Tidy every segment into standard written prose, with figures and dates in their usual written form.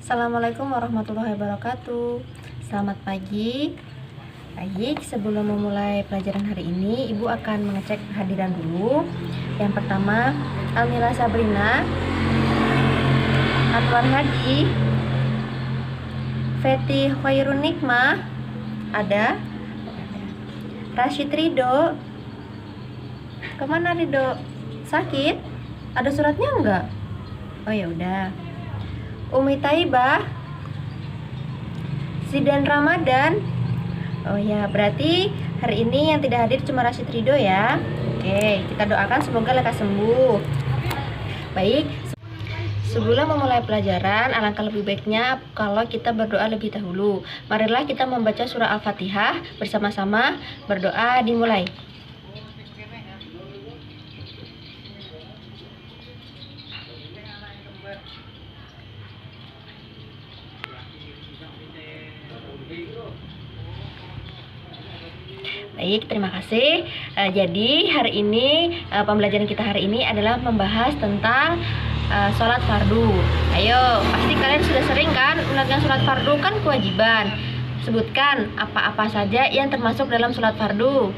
Assalamualaikum warahmatullahi wabarakatuh. Selamat pagi. Baik, sebelum memulai pelajaran hari ini, Ibu akan mengecek kehadiran dulu. Yang pertama, Almila Sabrina, Anwar Hadi, Feti Khairun Nikmah, ada. Rashid Ridho. Kemana Ridho? Sakit? Ada suratnya enggak? Oh ya udah. Umi Taibah, Zidan Ramadan. Oh ya, berarti hari ini yang tidak hadir cuma Rashid Ridho ya. Oke, kita doakan semoga lekas sembuh. Baik, sebelum memulai pelajaran, alangkah lebih baiknya kalau kita berdoa lebih dahulu. Marilah kita membaca surah Al-Fatihah bersama-sama. Berdoa dimulai. Baik, terima kasih. Jadi hari ini pembelajaran kita hari ini adalah membahas tentang sholat fardu. Ayo, pasti kalian sudah sering kan melakukan sholat fardu, kan kewajiban. Sebutkan apa-apa saja yang termasuk dalam sholat fardu.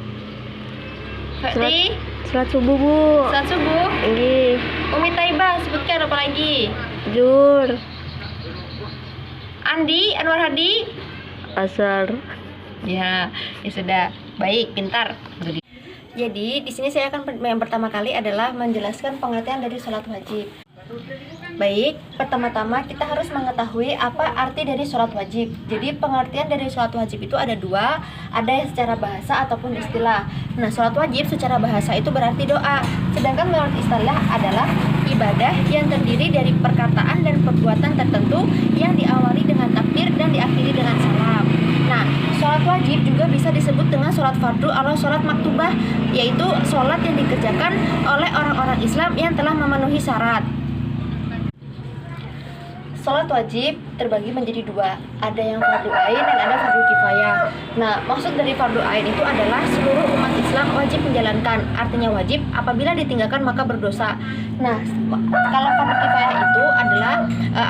Fati? Sholat subuh, Bu. Sholat subuh? Iya. Umi Taibah, sebutkan apa lagi? Jur. Andi, Anwar Hadi? Asar. Ya sudah. Baik, pintar. Jadi di sini saya akan yang pertama kali adalah menjelaskan pengertian dari sholat wajib. Baik, pertama-tama kita harus mengetahui apa arti dari sholat wajib. Jadi pengertian dari sholat wajib itu ada dua, ada yang secara bahasa ataupun istilah. Nah, sholat wajib secara bahasa itu berarti doa, sedangkan menurut istilah adalah ibadah yang terdiri dari perkataan dan perbuatan tertentu yang diawali dengan takbir dan diakhiri dengan salam. Nah, sholat wajib juga bisa disebut dengan sholat fardu atau sholat maktubah, yaitu sholat yang dikerjakan oleh orang-orang Islam yang telah memenuhi syarat. Sholat wajib terbagi menjadi dua, ada yang fardu ain dan ada fardu kifayah. Nah, maksud dari fardu ain itu adalah seluruh umat Islam wajib menjalankan, artinya wajib, apabila ditinggalkan maka berdosa. Nah, kalau fardu kifayah itu adalah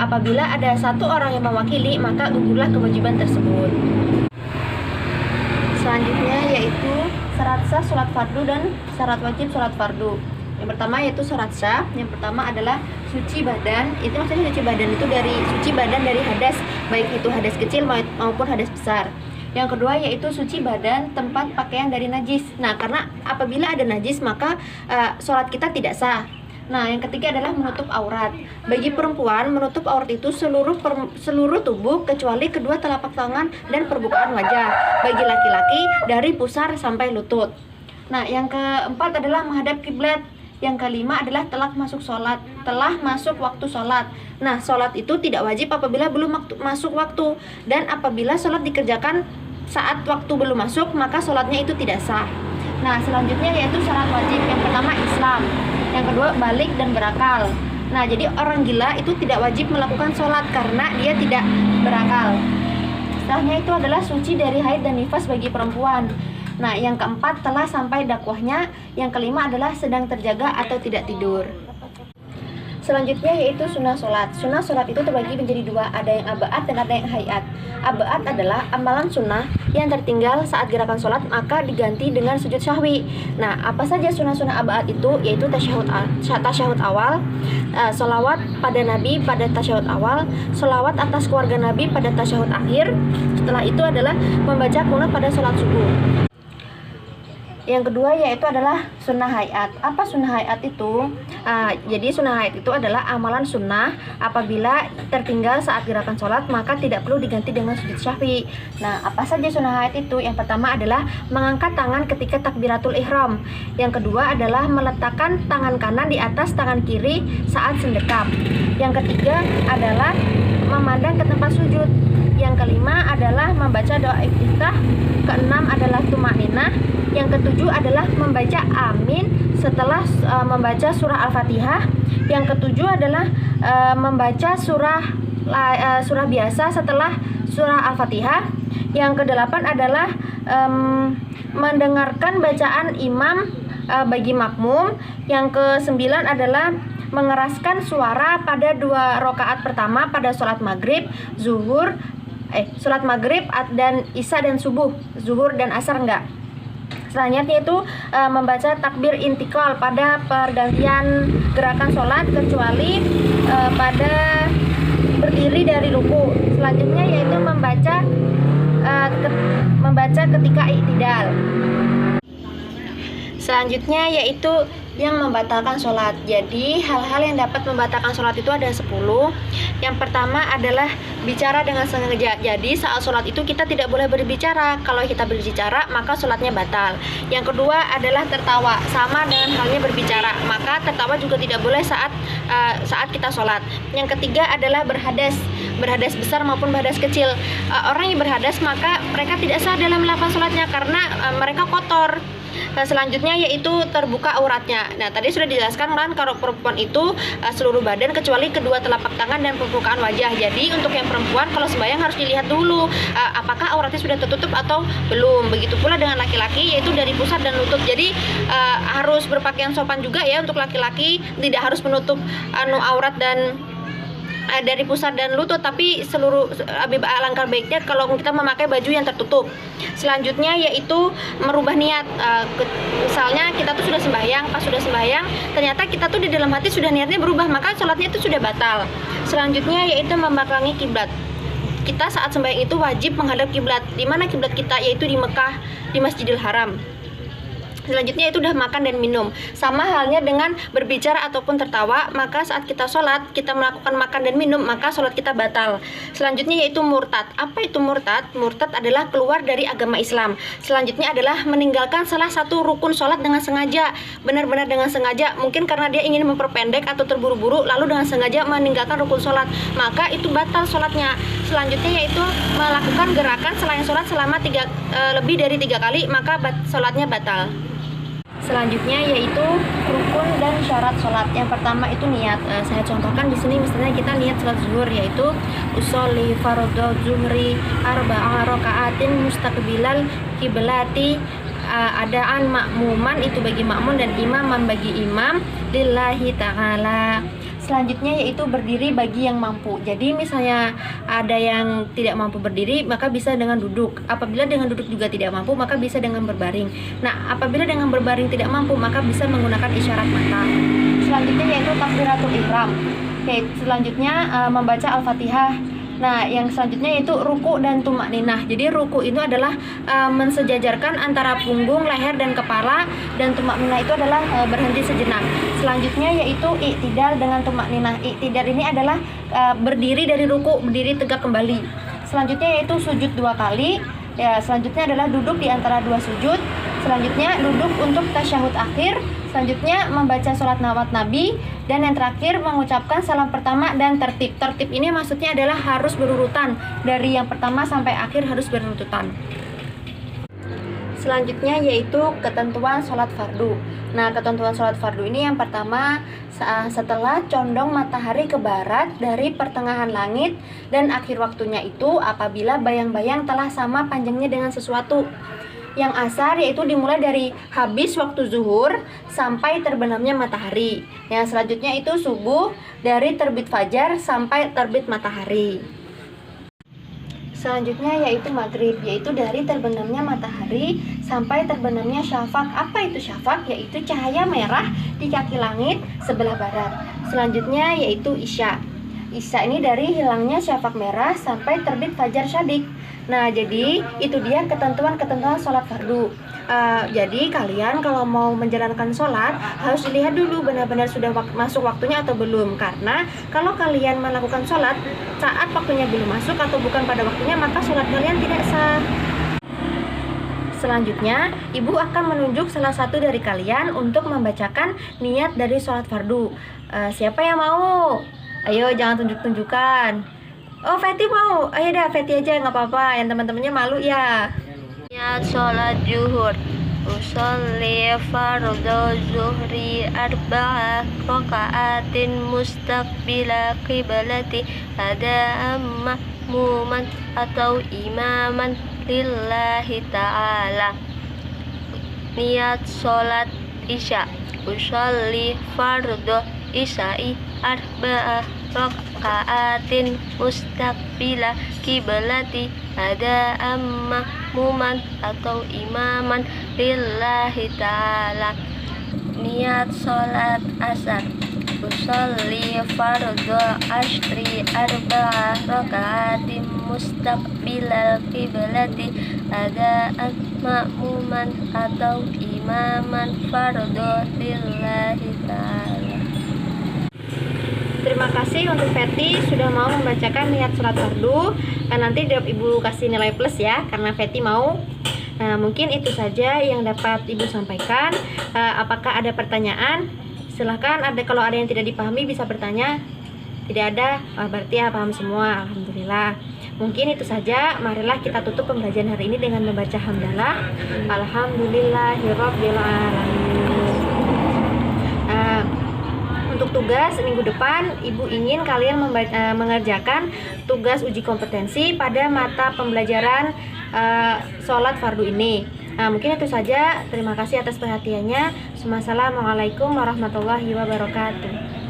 apabila ada satu orang yang mewakili maka gugurlah kewajiban tersebut. Selanjutnya yaitu syarat sah sholat fardu dan syarat wajib sholat fardu. Yang pertama yaitu syarat sah. Yang pertama adalah suci badan. Itu maksudnya suci badan itu dari suci badan dari hadas, baik itu hadas kecil maupun hadas besar. Yang kedua yaitu suci badan tempat pakaian dari najis. Nah, karena apabila ada najis maka sholat kita tidak sah. Nah, yang ketiga adalah menutup aurat. Bagi perempuan, menutup aurat itu seluruh tubuh kecuali kedua telapak tangan dan permukaan wajah. Bagi laki-laki dari pusar sampai lutut. Nah, yang keempat adalah menghadap kiblat. Yang kelima adalah telah masuk waktu sholat. Nah, sholat itu tidak wajib apabila belum masuk waktu, dan apabila sholat dikerjakan saat waktu belum masuk maka sholatnya itu tidak sah. Nah, selanjutnya yaitu syarat wajib. Yang pertama Islam, yang kedua balik dan berakal. Nah, jadi orang gila itu tidak wajib melakukan sholat karena dia tidak berakal. Setelahnya itu adalah suci dari haid dan nifas bagi perempuan. Nah, yang keempat telah sampai dakwahnya. Yang kelima adalah sedang terjaga atau tidak tidur. Selanjutnya yaitu sunnah sholat. Sunnah sholat itu terbagi menjadi dua, ada yang abaat dan ada yang hayat. Abaat adalah amalan sunnah yang tertinggal saat gerakan sholat maka diganti dengan sujud syahwi. Nah, apa saja sunnah-sunnah abaat itu? Yaitu tasyahud awal, sholawat pada Nabi pada tasyahud awal, sholawat atas keluarga Nabi pada tasyahud akhir. Setelah itu adalah membaca qunut pada sholat subuh. Yang kedua yaitu adalah sunnah hayat. Apa sunnah hayat itu? Jadi sunnah hayat itu adalah amalan sunnah apabila tertinggal saat gerakan sholat maka tidak perlu diganti dengan sujud syahwi. Nah, apa saja sunnah hayat itu? Yang pertama adalah mengangkat tangan ketika takbiratul ihram. Yang kedua adalah meletakkan tangan kanan di atas tangan kiri saat sendekap. Yang ketiga adalah memandang ke tempat sujud. Yang kelima adalah membaca doa iftitah. Keenam adalah tumaninah. Yang ketujuh adalah membaca amin setelah membaca surah Al-Fatihah. Yang ketujuh adalah membaca surah biasa setelah surah Al-Fatihah. Yang kedelapan adalah mendengarkan bacaan imam bagi makmum. Yang kesembilan adalah mengeraskan suara pada 2 rakaat pertama pada sholat maghrib, sholat maghrib dan isya dan subuh, zuhur dan asar enggak. Selanjutnya itu membaca takbir intikal pada pergantian gerakan sholat kecuali pada berdiri dari ruku. Selanjutnya yaitu membaca ketika i'tidal. Selanjutnya yaitu yang membatalkan sholat. Jadi hal-hal yang dapat membatalkan sholat itu ada 10. Yang pertama adalah bicara dengan sengaja. Jadi saat sholat itu kita tidak boleh berbicara. Kalau kita berbicara maka sholatnya batal. Yang kedua adalah tertawa, sama dengan halnya berbicara, maka tertawa juga tidak boleh saat kita sholat. Yang ketiga adalah berhadas besar maupun berhadas kecil. Orang yang berhadas maka mereka tidak sah dalam melakukan sholatnya karena mereka kotor. Selanjutnya yaitu terbuka auratnya. Nah, tadi sudah dijelaskan kan kalau perempuan itu seluruh badan kecuali kedua telapak tangan dan permukaan wajah. Jadi untuk yang perempuan kalau sembahyang harus dilihat dulu apakah auratnya sudah tertutup atau belum. Begitu pula dengan laki-laki yaitu dari pusar dan lutut. Jadi harus berpakaian sopan juga ya untuk laki-laki, tidak harus menutup aurat dan dari pusar dan lutut, tapi seluruh alangkah baiknya kalau kita memakai baju yang tertutup. Selanjutnya yaitu merubah niat. Misalnya kita tuh sudah sembahyang, pas sudah sembahyang ternyata kita tuh di dalam hati sudah niatnya berubah, maka sholatnya itu sudah batal. Selanjutnya yaitu membelakangi kiblat. Kita saat sembahyang itu wajib menghadap kiblat. Di mana kiblat kita? Yaitu di Mekah, di Masjidil Haram. Selanjutnya itu udah makan dan minum. Sama halnya dengan berbicara ataupun tertawa, maka saat kita sholat, kita melakukan makan dan minum, maka sholat kita batal. Selanjutnya yaitu murtad. Apa itu murtad? Murtad adalah keluar dari agama Islam. Selanjutnya adalah meninggalkan salah satu rukun sholat dengan sengaja. Benar-benar dengan sengaja. Mungkin karena dia ingin memperpendek atau terburu-buru, lalu dengan sengaja meninggalkan rukun sholat, maka itu batal sholatnya. Selanjutnya yaitu melakukan gerakan selain sholat selama lebih dari 3 kali, maka sholatnya batal. Selanjutnya yaitu rukun dan syarat sholat. Yang pertama itu niat. Saya contohkan di sini misalnya kita niat sholat zuhur yaitu usolli fardhu zuhri arba'a raka'atin mustaqbilal kiblati adaan makmuman itu bagi makmum dan imaman bagi imam lillahi ta'ala. Selanjutnya yaitu berdiri bagi yang mampu. Jadi misalnya ada yang tidak mampu berdiri, maka bisa dengan duduk. Apabila dengan duduk juga tidak mampu, maka bisa dengan berbaring. Nah, apabila dengan berbaring tidak mampu, maka bisa menggunakan isyarat mata. Selanjutnya yaitu takbiratul ihram. Selanjutnya membaca Al-Fatihah. Nah, yang selanjutnya yaitu ruku dan tumakninah. Jadi ruku itu adalah mensejajarkan antara punggung, leher dan kepala, dan tumakninah itu adalah berhenti sejenak. Selanjutnya yaitu i'tidal dengan tumakninah. I'tidal ini adalah berdiri dari ruku, berdiri tegak kembali. Selanjutnya yaitu sujud 2 kali. Ya, selanjutnya adalah duduk di antara 2 sujud. Selanjutnya duduk untuk tasyahud akhir. Selanjutnya membaca sholat nawat Nabi. Dan yang terakhir mengucapkan salam pertama dan tertib. Tertib ini maksudnya adalah harus berurutan. Dari yang pertama sampai akhir harus berurutan. Selanjutnya yaitu ketentuan sholat fardu. Nah, ketentuan sholat fardu ini yang pertama setelah condong matahari ke barat dari pertengahan langit dan akhir waktunya itu apabila bayang-bayang telah sama panjangnya dengan sesuatu. Yang asar yaitu dimulai dari habis waktu zuhur sampai terbenamnya matahari. Yang selanjutnya itu subuh dari terbit fajar sampai terbit matahari. Selanjutnya yaitu maghrib, yaitu dari terbenamnya matahari sampai terbenamnya syafaq. Apa itu syafaq? Yaitu cahaya merah di kaki langit sebelah barat. Selanjutnya yaitu isya. Isya ini dari hilangnya syafaq merah sampai terbit fajar syadik. Nah, jadi itu dia ketentuan-ketentuan sholat fardu. Jadi kalian kalau mau menjalankan sholat harus dilihat dulu benar-benar sudah masuk waktunya atau belum. Karena kalau kalian melakukan sholat saat waktunya belum masuk atau bukan pada waktunya, maka sholat kalian tidak sah. Selanjutnya, ibu akan menunjuk salah satu dari kalian untuk membacakan niat dari sholat fardu. Siapa yang mau? Ayo, jangan tunjuk-tunjukkan. Oh, Feti mau? Ayo dah, Feti aja, nggak apa-apa. Yang teman-temannya malu ya. Niat sholat zuhur. Usolli fardhu zuhri arba'a raka'atin mustaqbila qiblati ada makmuman atau imaman lillahi ta'ala. Niat sholat isya. Usolli fardhu isya'i arba'ah raka'atin mustaqbila kiblati ada ma'muman atau imaman lillahi ta'ala. Niat sholat asar, usolli fardhu ashri arba'ah raka'atin mustaqbilal kiblati ada ma'muman atau imaman fardhu lillahi ta'ala. Terima kasih untuk Feti sudah mau membacakan niat sholat fardu. Nanti Ibu kasih nilai plus ya, karena Feti mau. Mungkin itu saja yang dapat Ibu sampaikan. Apakah ada pertanyaan? Silahkan, kalau ada yang tidak dipahami bisa bertanya. Tidak ada, berarti ya paham semua. Alhamdulillah. Mungkin itu saja. Marilah kita tutup pembelajaran hari ini dengan membaca hamdalah. Alhamdulillahirabbil alamin. Untuk tugas minggu depan, Ibu ingin kalian mengerjakan tugas uji kompetensi pada mata pembelajaran sholat fardu ini. Mungkin itu saja. Terima kasih atas perhatiannya. Assalamualaikum warahmatullahi wabarakatuh.